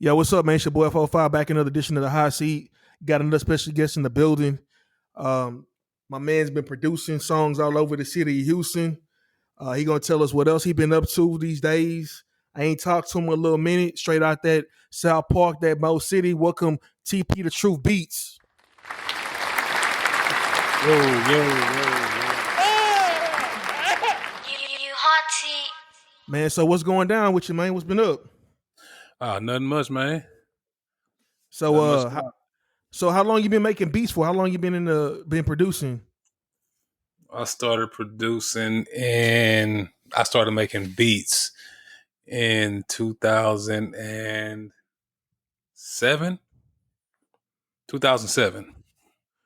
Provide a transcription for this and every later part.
Yo, what's up, man? It's your boy F05 back in another edition of the Hot Seat. Got another special guest in the building. My man's been producing songs all over the city of Houston. He gonna tell us what else he been up to these days. I ain't talked to him in a little minute. Straight out that South Park, that Mo City. Welcome, TP the Truth Beats. Yo, yo. You hot seat. Man, so what's going down with you, man? What's been up? Nothing much, man. So how long you been making beats for? How long you been producing? I started producing and I started making beats in 2007. 2007.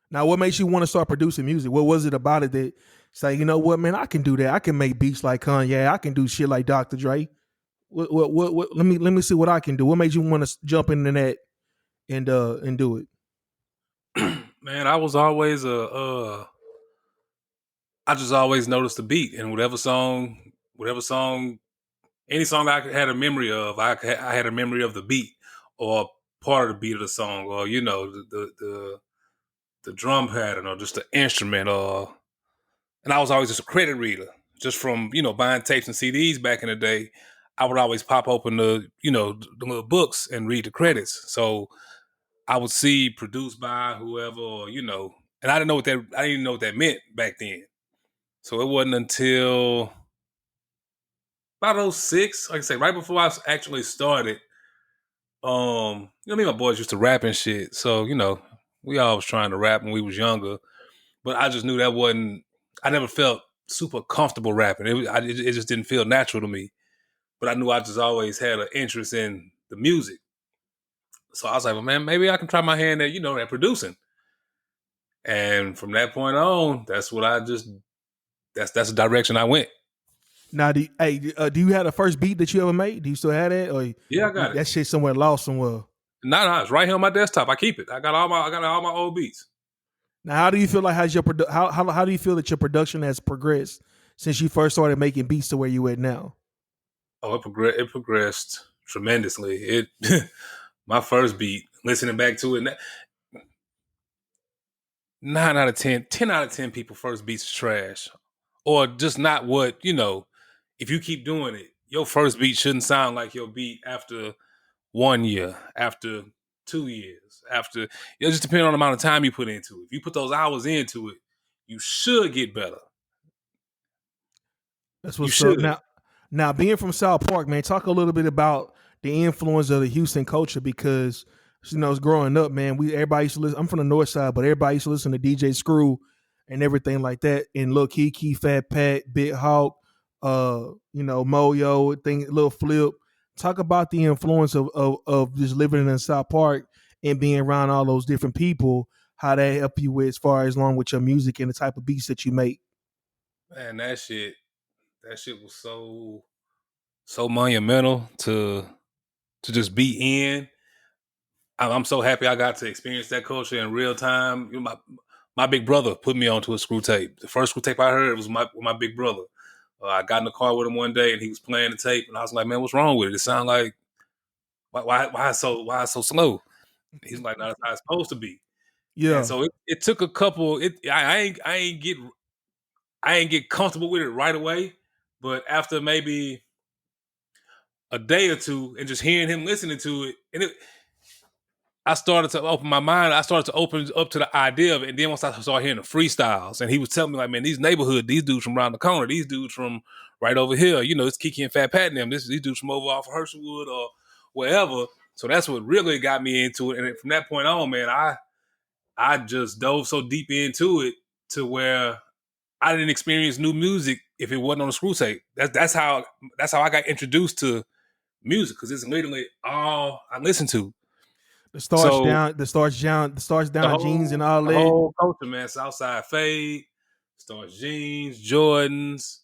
Now, what makes you want to start producing music? What was it about it that say, you know what, man, I can do that. I can make beats like Kanye. I can do shit like Dr. Dre. What let me see what I can do. What made you want to jump into that and do it? Man, I was always I just always noticed the beat, and whatever song, any song I had a memory of, I had a memory of the beat or part of the beat of the song, or the drum pattern, or just the instrument, and I was always just a credit reader, just from buying tapes and CDs back in the day. I would always pop open the little books and read the credits. So I would see produced by whoever, and I didn't even know what that meant back then. So it wasn't until about 06, like I say, right before I actually started. Me and my boys used to rap and shit. So, we all was trying to rap when we was younger. But I just knew that wasn't, I never felt super comfortable rapping. It just didn't feel natural to me. But I knew I just always had an interest in the music. So I was like, well, man, maybe I can try my hand at, at producing. And from that point on, that's the direction I went. Now, do you have the first beat that you ever made? Do you still have that, or Yeah, I got it. That shit somewhere lost somewhere? No, it's right here on my desktop. I keep it. I got all my old beats. Now, how do you feel like how do you feel that your production has progressed since you first started making beats to where you at now? Oh, it progressed tremendously. It my first beat, listening back to it, 9 out of 10, 10 out of 10 people first beats is trash, or just not what if you keep doing it, your first beat shouldn't sound like your beat after 1 year, after 2 years, after it just depends on the amount of time you put into it. If you put those hours into it, you should get better. That's what's up. Now being from South Park, man, talk a little bit about the influence of the Houston culture, because growing up, man, everybody used to listen. I'm from the north side, but everybody used to listen to DJ Screw and everything like that. And Lil Kiki, Fat Pat, Big Hawk, Moyo, Lil Flip. Talk about the influence of just living in South Park and being around all those different people, how they help you with as far as along with your music and the type of beats that you make. Man, that shit was so monumental to just be in. I'm so happy I got to experience that culture in real time. My big brother put me onto a Screw tape. The first Screw tape I heard was with my big brother. I got in the car with him one day and he was playing the tape, and I was like, "Man, what's wrong with it? It sounds like why it's so slow?" He's like, "No, that's how it's supposed to be." Yeah. And so it took a couple. I ain't get comfortable with it right away, but after maybe a day or two and just hearing him listening to it, I started to open my mind. I started to open up to the idea of it. And then once I started hearing the freestyles, and he was telling me, like, man, these dudes from around the corner, these dudes from right over here, it's Kiki and Fat Pat and them. These dudes from over off of Herschelwood or wherever. So that's what really got me into it. And from that point on, man, I just dove so deep into it to where I didn't experience new music if it wasn't on a Screw tape. That's how I got introduced to music, because it's literally all I listen to. The starch down jeans and all that. The whole culture, man. Southside Fade, starch jeans, Jordans,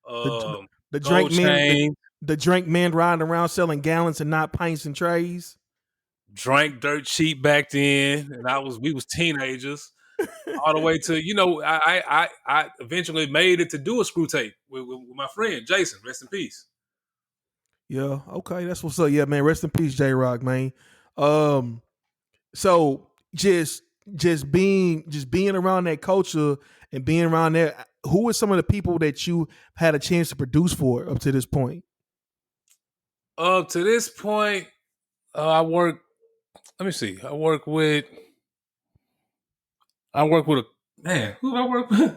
the drink men, the drink men riding around selling gallons and not pints and trays. Drank dirt cheap back then, and we was teenagers, all the way to I eventually made it to do a Screw tape with my friend Jason. Rest in peace. Yeah. Okay. That's what's up. Yeah, man. Rest in peace, J Rock, man. Um. So just being around that culture and being around that. Who are some of the people that you had a chance to produce for up to this point? Up to this point, I work. Let me see. I work with a man. Who do I work with?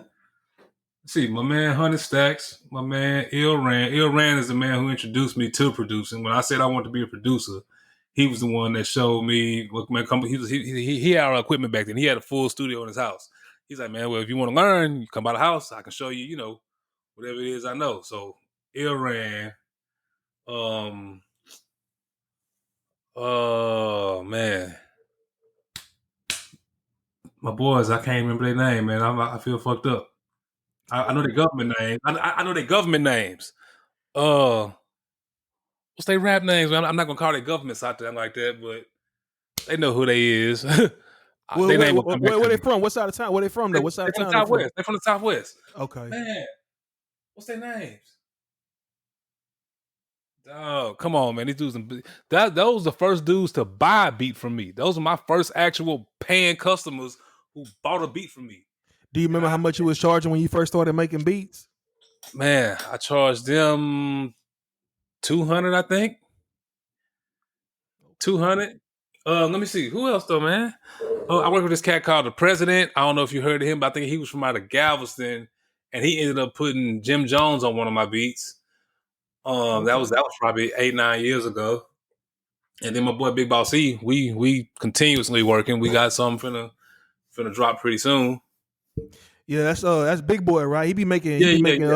See, my man Hunter Stacks, my man Il Ran. Il Ran is the man who introduced me to producing. When I said I wanted to be a producer, he was the one that showed me what man come. He had our equipment back then. He had a full studio in his house. He's like, man, well, if you want to learn, you come by the house. I can show you, whatever it is I know. So Il Ran, um, oh man, my boys, I can't remember their name, man. I feel fucked up. I know their government names. I know their government names. What's their rap names? I'm not gonna call their governments out there like that, but they know who they is. Their name will come back Where to they me. from? What side of town? Where they from though? What side They're of from town the they from? Southwest. They're from the Southwest. Okay. Man, what's their names? Oh, come on, man. These dudes, those the first dudes to buy a beat from me. Those are my first actual paying customers who bought a beat from me. Do you remember how much you was charging when you first started making beats? Man, I charged them 200, I think. 200. Let me see. Who else though, man? I work with this cat called the President. I don't know if you heard of him, but I think he was from out of Galveston, and he ended up putting Jim Jones on one of my beats. That was probably 8-9 years ago. And then my boy Big Boss E, we continuously working. We got something finna drop pretty soon. Yeah, that's Big Boy, right? He be making he be making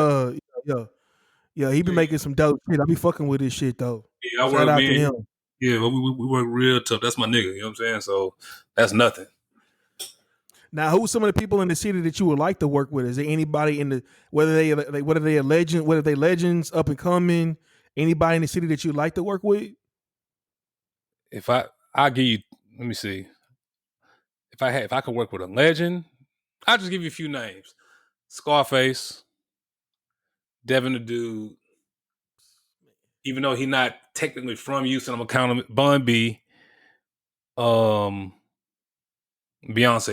some dope shit. I be fucking with this shit though. Yeah, I Shout work out me. to him. Yeah, we work real tough. That's my nigga. You know what I'm saying? So that's nothing. Now, who's some of the people in the city that you would like to work with? Is there anybody in the whether they a legend, whether they legends up and coming? Anybody in the city that you'd like to work with? If I'll give you, let me see. If I could work with a legend, I'll just give you a few names. Scarface, Devin the Dude. Even though he's not technically from Houston, I'm gonna count him. Bun B. Beyonce,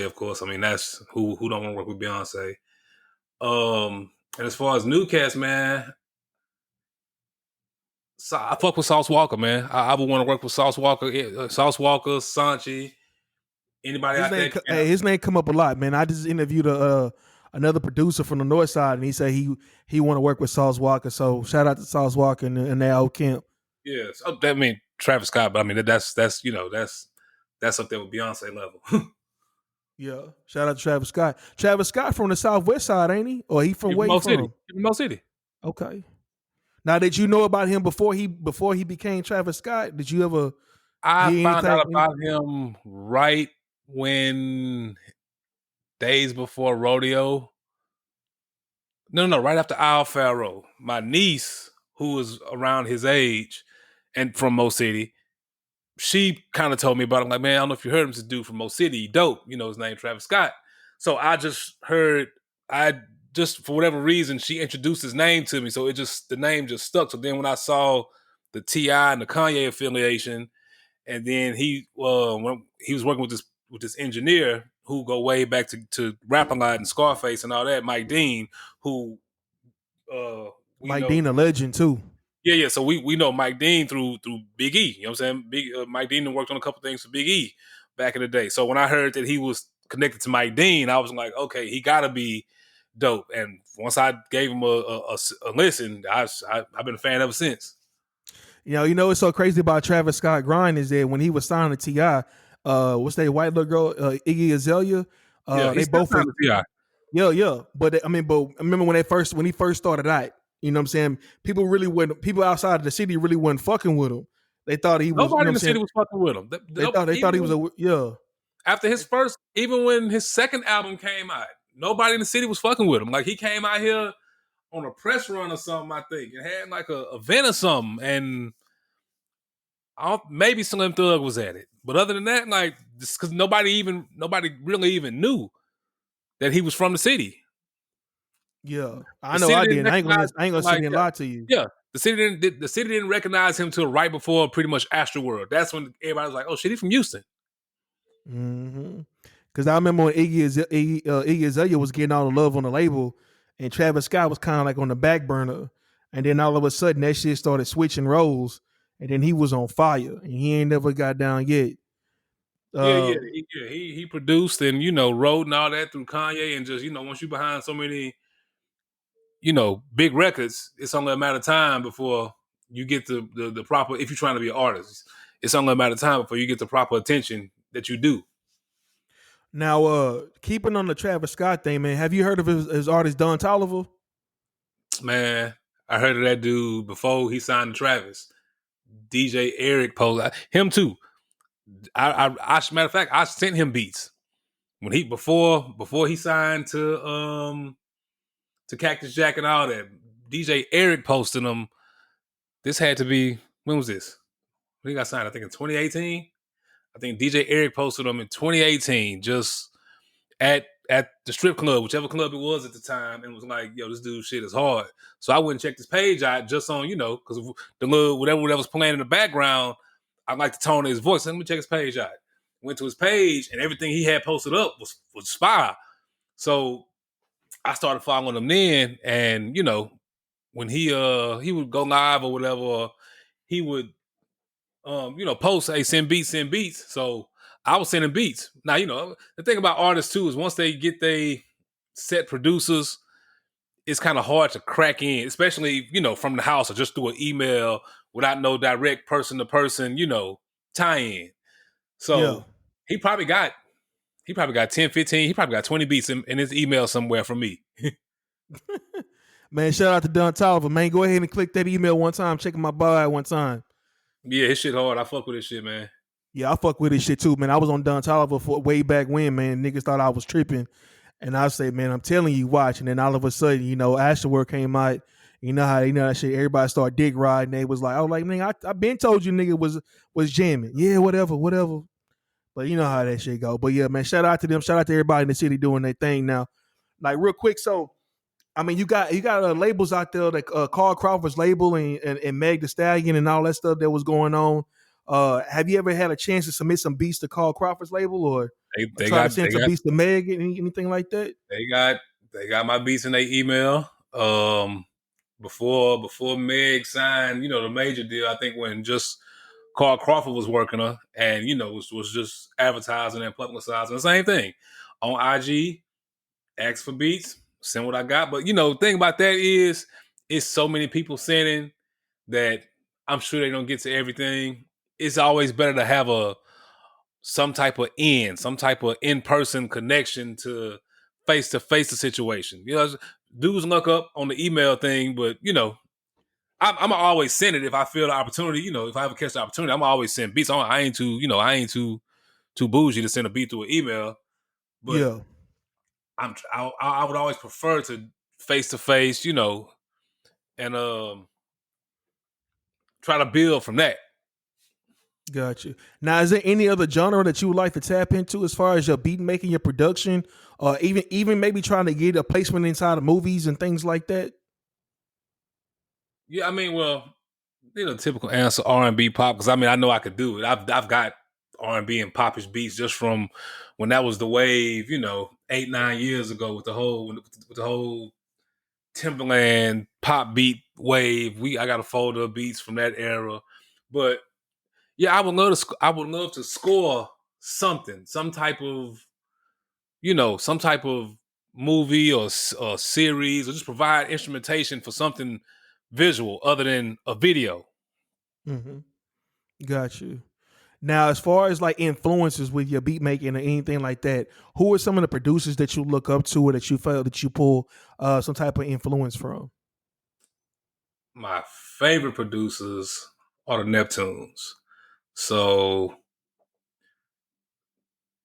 of course. I mean, that's who don't want to work with Beyonce. And as far as new cast, man, so I fuck with Sauce Walker, man. I would want to work with Sauce Walker, Sanchi, anybody out there. His name come up a lot, man. I just interviewed another producer from the north side, and he said he want to work with Sauce Walker. So shout out to Sauce Walker and their old camp. Yeah, so that mean Travis Scott, but I mean that's up there with Beyonce level. Yeah, shout out to Travis Scott. Travis Scott from the southwest side, ain't he? Or he from where he from? Mo City. Okay. Now, did you know about him before he became Travis Scott? Did you ever? I found out about him right when days before rodeo. No, right after Al Faro. My niece, who was around his age and from Mo City, she kind of told me about him. Like, man, I don't know if you heard him. This dude from Mo City, he dope. You know his name, Travis Scott. So I just heard. For whatever reason, she introduced his name to me. So the name just stuck. So then when I saw the T.I. and the Kanye affiliation, and then when he was working with this engineer who go way back to Rap-A-Lot and Scarface and all that, Mike Dean, who Dean, a legend too. Yeah. So we know Mike Dean through Big E. You know what I'm saying? Mike Dean worked on a couple things for Big E back in the day. So when I heard that he was connected to Mike Dean, I was like, okay, he got to be dope. And once I gave him a listen, I've been a fan ever since. You know what's so crazy about Travis Scott grind is that when he was signed to T.I., what's that white little girl, Iggy Azalea? They both signed to T.I. Yeah. But I remember when he first started out. You know what I'm saying? People outside of the city really wasn't fucking with him. They thought he was. Nobody in the city was fucking with him. They thought he was After his first, even when his second album came out, nobody in the city was fucking with him. Like he came out here on a press run or something, I think, and had like a event or something, and maybe Slim Thug was at it. But other than that, like, just because nobody really even knew that he was from the city. Yeah, I know I did. I ain't gonna sit here and lie to you. Yeah, the city didn't recognize him till right before pretty much Astroworld. That's when everybody was like, "Oh shit, he's from Houston." Mm-hmm. Because I remember when Iggy Azalea was getting all the love on the label, and Travis Scott was kind of like on the back burner, and then all of a sudden that shit started switching roles, and then he was on fire, and he ain't never got down yet. He produced and wrote and all that through Kanye, and just once you behind so many big records, it's only a matter of time before you get the proper. If you're trying to be an artist, it's only a matter of time before you get the proper attention that you do. Now, keeping on the Travis Scott thing, man, have you heard of his artist Don Toliver? Man, I heard of that dude before he signed to Travis. DJ Eric Polo, him too. I matter of fact, I sent him beats when he before he signed to Cactus Jack and all that. DJ Eric posted them. This had to be, when was this? When he got signed, I think in 2018. I think DJ Eric posted them in 2018, just at the strip club, whichever club it was at the time, and was like, "Yo, this dude shit is hard." So I went and checked his page out just on, because the little whatever was playing in the background. I like the tone of his voice. Let me check his page out. Went to his page, and everything he had posted up was fire. So I started following him then, and when he would go live or whatever, he would post, "Hey, send beats." So I was sending beats. Now, the thing about artists too is once they get they set producers, it's kind of hard to crack in, especially, from the house or just through an email without no direct person to person, tie-in. So he probably got 10, 15, he probably got 20 beats in his email somewhere from me. Man, shout out to Don Toliver, man. Go ahead and click that email one time, check my bio one time. Yeah, his shit hard. I fuck with his shit, man. Yeah, I fuck with his shit too, man. I was on Don Toliver for way back when, man. Niggas thought I was tripping. And I say, man, I'm telling you, watch. And then all of a sudden, Astroworld came out. You know how that shit, everybody started dick riding. They was like, I was like, man, I been told you nigga was jamming. Yeah, whatever. But you know how that shit go. But yeah, man, shout out to them. Shout out to everybody in the city doing their thing now. Like real quick, so I mean, you got labels out there like Carl Crawford's label and Meg Thee Stallion and all that stuff that was going on. Have you ever had a chance to submit some beats to Carl Crawford's label or they try got to send some beats to Meg, anything like that? They got my beats in their email. Before Meg signed, the major deal, I think when just Carl Crawford was working her and, was just advertising and publicizing the same thing. On IG, ask for beats, send what I got. But, the thing about that is it's so many people sending that I'm sure they don't get to everything. It's always better to have some type of in-person connection to face-to-face the situation. Dudes look up on the email thing, but, I'm always send it if I feel the opportunity. If I ever catch the opportunity, I'm always send beats. I ain't too bougie to send a beat through an email. But yeah. I would always prefer to face to face, and try to build from that. Gotcha. Now, is there any other genre that you would like to tap into as far as your beat making, your production, or even maybe trying to get a placement inside of movies and things like that? Yeah, I mean, well, typical answer R&B pop, because I know I could do it. I've got R&B and popish beats just from when that was the wave, 8-9 years ago with the whole Timberland pop beat wave. I got a folder of beats from that era, but yeah, I would love to score something, some type of movie or series, or just provide instrumentation for something visual other than a video. Mm-hmm. Got you. Now, as far as like influences with your beat making or anything like that, who are some of the producers that you look up to or that you feel that you pull some type of influence from? My favorite producers are the Neptunes. So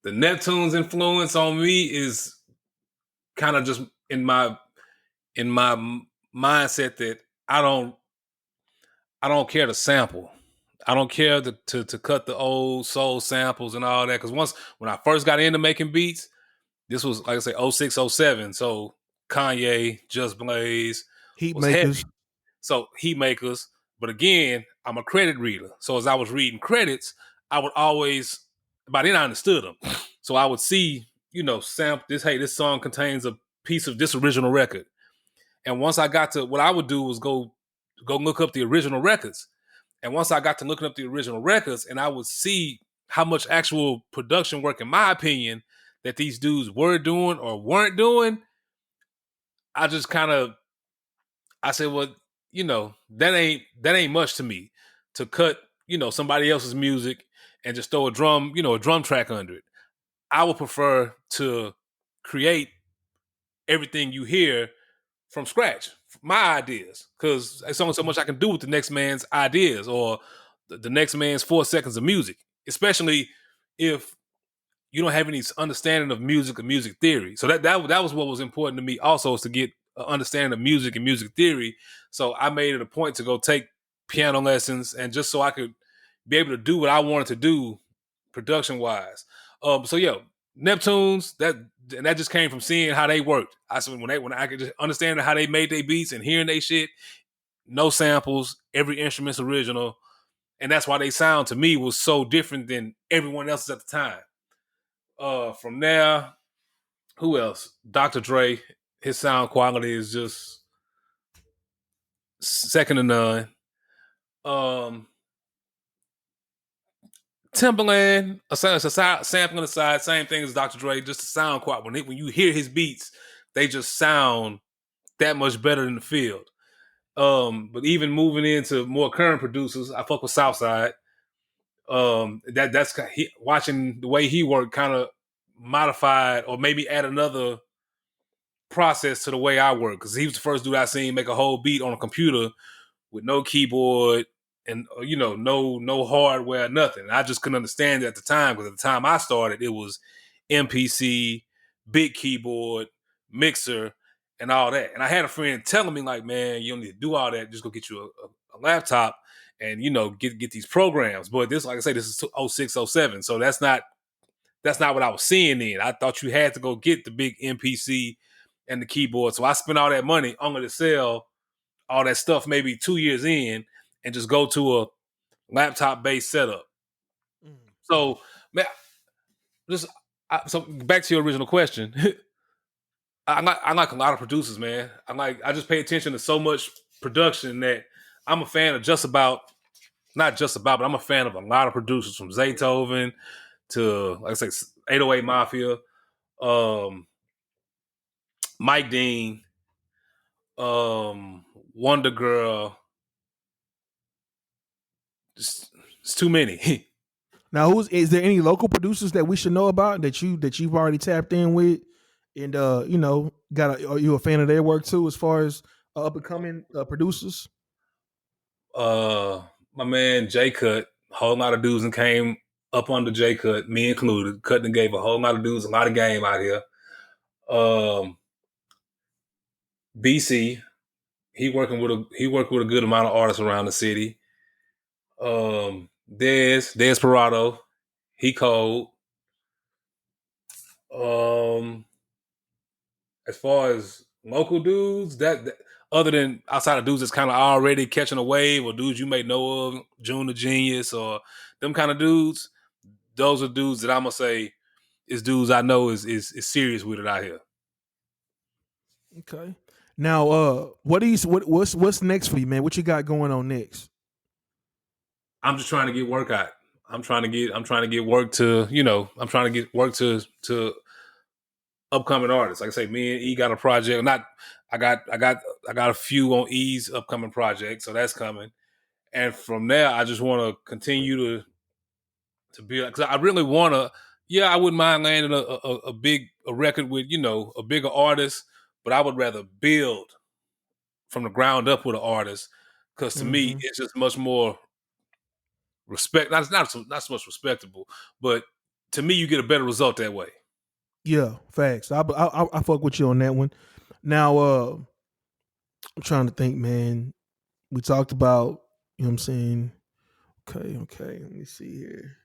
the Neptunes influence on me is kind of just in my mindset that I don't care to sample. I don't care to cut the old soul samples and all that. Because when I first got into making beats, this was, like I say, 06, 07. So Kanye, Just Blaze Heat was makers. heavy. So heat makers. But again, I'm a credit reader. So as I was reading credits, I would always, by then I understood them. So I would see, sample this, hey, this song contains a piece of this original record. And once I got to, what I would do was go look up the original records. And once I got to looking up the original records, and I would see how much actual production work, in my opinion, that these dudes were doing or weren't doing, I just kind of, I said, well, that ain't much to me to cut, somebody else's music and just throw a drum track under it. I would prefer to create everything you hear from scratch, my ideas, because there's only so much I can do with the next man's ideas or the next man's 4 seconds of music, especially if you don't have any understanding of music or music theory. So that was what was important to me also, is to get an understanding of music and music theory. So I made it a point to go take piano lessons, and just so I could be able to do what I wanted to do production wise. So yeah, Neptunes, that just came from seeing how they worked. I said when I could just understand how they made their beats and hearing they shit, no samples, every instrument's original, and that's why they sound to me was so different than everyone else's at the time. From there, who else? Dr. Dre, his sound quality is just second to none. Timbaland, a sampling aside, same thing as Dr. Dre, just the sound quality. When you hear his beats, they just sound that much better in the field. But even moving into more current producers, I fuck with Southside. That's watching the way he worked, kind of modified or maybe add another process to the way I work, because he was the first dude I seen make a whole beat on a computer with no keyboard and no hardware, nothing. I just couldn't understand it at the time, because at the time I started, it was MPC, big keyboard, mixer, and all that. And I had a friend telling me like, man, you don't need to do all that. Just go get you a laptop and get these programs. But this, like I say, this is 06, 07. So that's not what I was seeing then. I thought you had to go get the big MPC and the keyboard. So I spent all that money only to sell all that stuff maybe 2 years in and just go to a laptop-based setup. So, man, so back to your original question. I like a lot of producers, man. I just pay attention to so much production that I'm a fan of but I'm a fan of a lot of producers, from Zaytoven to, like I say, 808 Mafia, Mike Dean, Wonder Girl. It's too many. Now, is there any local producers that we should know about that you've already tapped in with, and are you a fan of their work too, as far as up and coming producers? My man J Cut, a whole lot of dudes and came up under J Cut, me included. Cut and gave a whole lot of dudes a lot of game out here. BC, he worked with a good amount of artists around the city. Dez Parado, he cold. As far as local dudes, that other than outside of dudes that's kind of already catching a wave, or dudes you may know of, June the Genius or them kind of dudes, those are dudes that I'm gonna say is dudes I know is serious with it out here. Okay. Now, what's next for you, man? What you got going on next? I'm just trying to get work out. I'm trying to get work to, I'm trying to get work to upcoming artists. Like I say, me and E got a project. I got a few on E's upcoming project, so that's coming. And from there, I just want to continue to build, because I really want to. Yeah, I wouldn't mind landing a big record with a bigger artist, but I would rather build from the ground up with an artist, because to me it's just much more respect. Not so much respectable, but to me you get a better result that way. Yeah, facts. I fuck with you on that one. Now, I'm trying to think, man. We talked about, you know what I'm saying? Okay. Let me see here.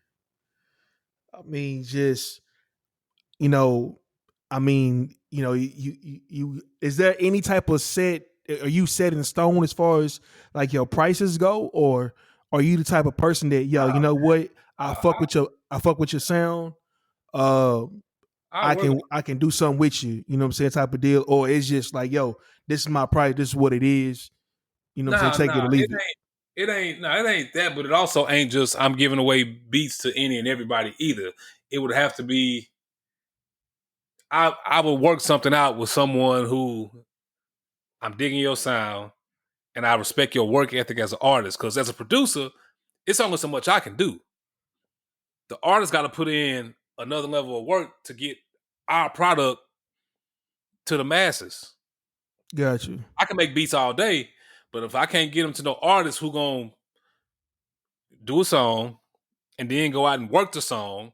I mean, just, you is there any type of set are you set in stone as far as like your prices go, or are you the type of person that you know what, I fuck with your sound, I work. I can do something with you, you know what I'm saying, type of deal, or it's just like, yo, this is my price, this is what it is, you know what I'm saying, take it or leave it. It ain't that, but it also ain't just I'm giving away beats to any and everybody either. It would have to be I would work something out with someone who I'm digging your sound and I respect your work ethic as an artist. Because as a producer, it's only so much I can do. The artist got to put in another level of work to get our product to the masses. Got you. I can make beats all day, but if I can't get them to no artist who gonna do a song and then go out and work the song,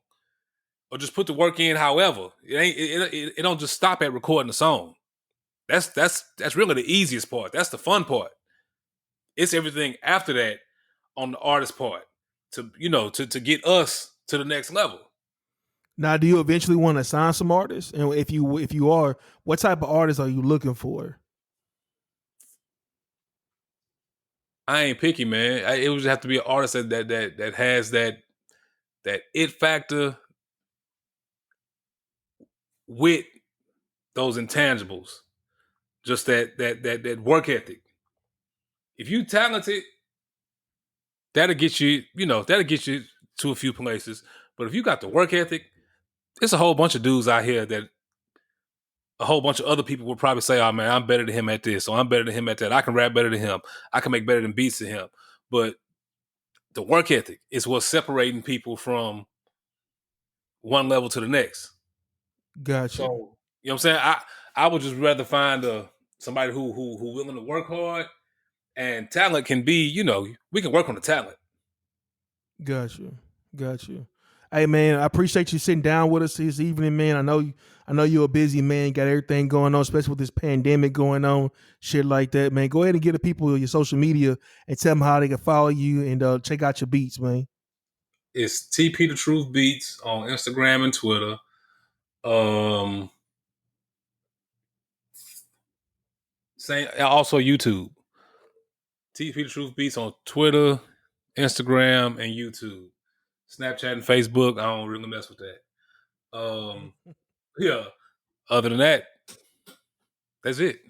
or just put the work in, however, it don't just stop at recording the song. That's really the easiest part. That's the fun part. It's everything after that on the artist part to get us to the next level. Now, do you eventually want to sign some artists? And if you are, what type of artists are you looking for? I ain't picky, man. It would have to be an artist that has that it factor with those intangibles, just that work ethic. If you talented, that'll get you to a few places. But if you got the work ethic, there's a whole bunch of dudes out here that a whole bunch of other people would probably say, "Oh man, I'm better than him at this, or I'm better than him at that. I can rap better than him. I can make better than beats than him." But the work ethic is what's separating people from one level to the next. Gotcha. So, you know what I'm saying? I would just rather find somebody who willing to work hard, and talent can be, we can work on the talent. Got you. Hey man, I appreciate you sitting down with us this evening, man. I know you're a busy man, got everything going on, especially with this pandemic going on, shit like that, man. Go ahead and get the people your social media and tell them how they can follow you and check out your beats, man. It's TP The Truth Beats on Instagram and Twitter. Also YouTube. TP The Truth Beats on Twitter, Instagram, and YouTube. Snapchat and Facebook, I don't really mess with that. Yeah. Other than that, that's it.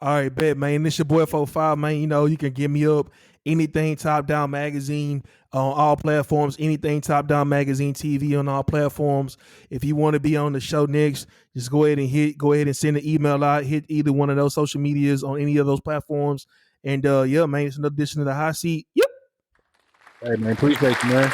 All right, bet, man. This your boy 45, man. You know, you can get me up anything Top Down Magazine on all platforms, anything Top Down Magazine TV on all platforms. If you want to be on the show next, just go ahead and send an email out, hit either one of those social medias on any of those platforms. And yeah, man, it's another edition of the Hot Seat. Yep. Hey man, appreciate you, man.